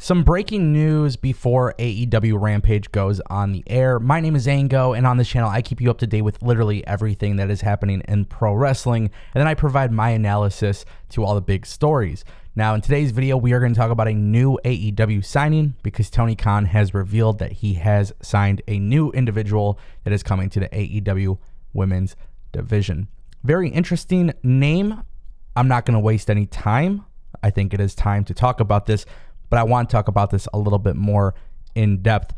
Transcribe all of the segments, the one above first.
Some breaking news before AEW Rampage goes on the air. My name is Ango, and on this channel, I keep you up to date with literally everything that is happening in pro wrestling, and then I provide my analysis to all the big stories. Now, in today's video, we are going to talk about a new AEW signing because Tony Khan has revealed that he has signed a new individual that is coming to the AEW Women's Division. Very interesting name. I'm not going to waste any time. I think it is time to talk about this, but I want to talk about this a little bit more in depth.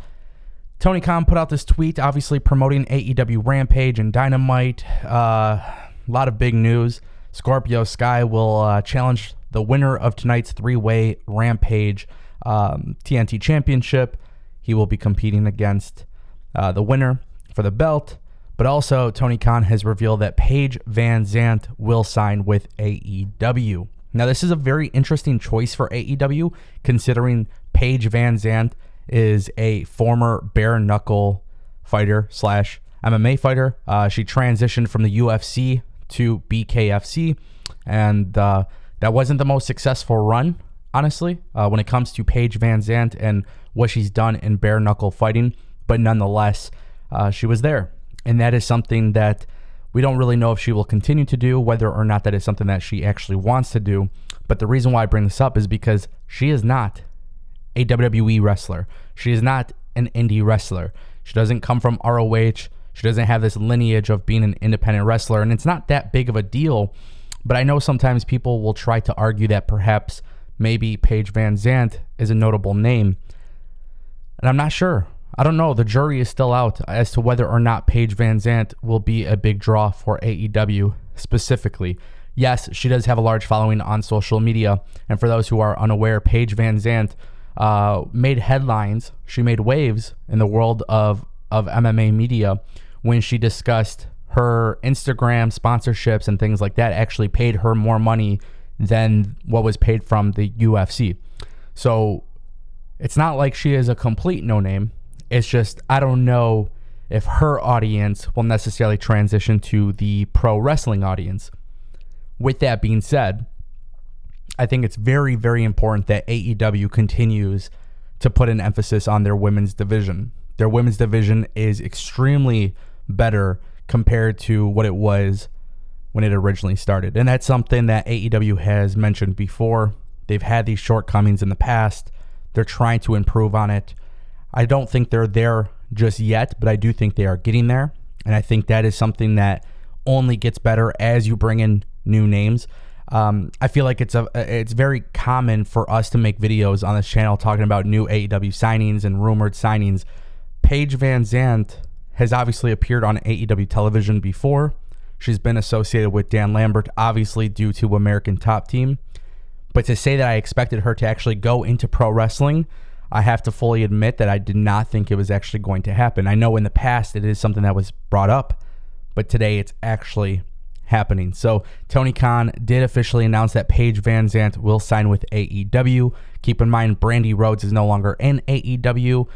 Tony Khan put out this tweet, obviously promoting AEW Rampage and Dynamite. A lot of big news. Scorpio Sky will challenge the winner of tonight's three-way Rampage TNT Championship. He will be competing against the winner for the belt. But also, Tony Khan has revealed that Paige Van Zandt will sign with AEW. Now, this is a very interesting choice for AEW, considering Paige Van Zandt is a former bare-knuckle fighter / MMA fighter. She transitioned from the UFC to BKFC, and that wasn't the most successful run, honestly, when it comes to Paige Van Zandt and what she's done in bare-knuckle fighting. But nonetheless, she was there, and that is something that we don't really know if she will continue to do, whether or not that is something that she actually wants to do. But the reason why I bring this up is because she is not a WWE wrestler. She is not an indie wrestler. She doesn't come from ROH. She doesn't have this lineage of being an independent wrestler. And it's not that big of a deal. But I know sometimes people will try to argue that perhaps maybe Paige Van Zandt is a notable name. And I'm not sure. I don't know. The jury is still out as to whether or not Paige Van Zandt will be a big draw for AEW specifically. Yes, she does have a large following on social media. And for those who are unaware, Paige Van Zandt made headlines. She made waves in the world of MMA media when she discussed her Instagram sponsorships and things like that actually paid her more money than what was paid from the UFC. So it's not like she is a complete no-name. It's just, I don't know if her audience will necessarily transition to the pro wrestling audience. With that being said, I think it's very, very important that AEW continues to put an emphasis on their women's division. Their women's division is extremely better compared to what it was when it originally started. And that's something that AEW has mentioned before. They've had these shortcomings in the past. They're trying to improve on it. I don't think they're there just yet, but I do think they are getting there. And I think that is something that only gets better as you bring in new names. I feel like it's very common for us to make videos on this channel talking about new AEW signings and rumored signings. Paige Van Zandt has obviously appeared on AEW television before. She's been associated with Dan Lambert, obviously due to American Top Team. But to say that I expected her to actually go into pro wrestling, I have to fully admit that I did not think it was actually going to happen. I know in the past it is something that was brought up, but today it's actually happening. So Tony Khan did officially announce that Paige Van Zandt will sign with AEW. Keep in mind, Brandy Rhodes is no longer in AEW.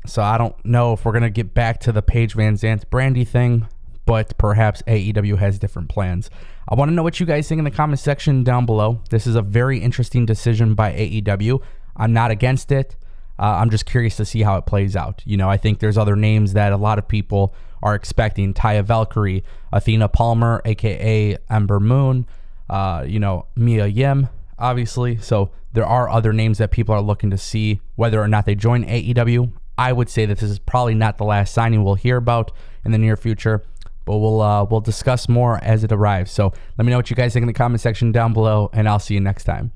So I don't know if we're going to get back to the Paige Van Zandt Brandy thing, but perhaps AEW has different plans. I want to know what you guys think in the comment section down below. This is a very interesting decision by AEW. I'm not against it. I'm just curious to see how it plays out. You know, I think there's other names that a lot of people are expecting. Taya Valkyrie, Athena Palmer, a.k.a. Ember Moon, Mia Yim, obviously. So there are other names that people are looking to see whether or not they join AEW. I would say that this is probably not the last signing we'll hear about in the near future, but we'll discuss more as it arrives. So let me know what you guys think in the comment section down below, and I'll see you next time.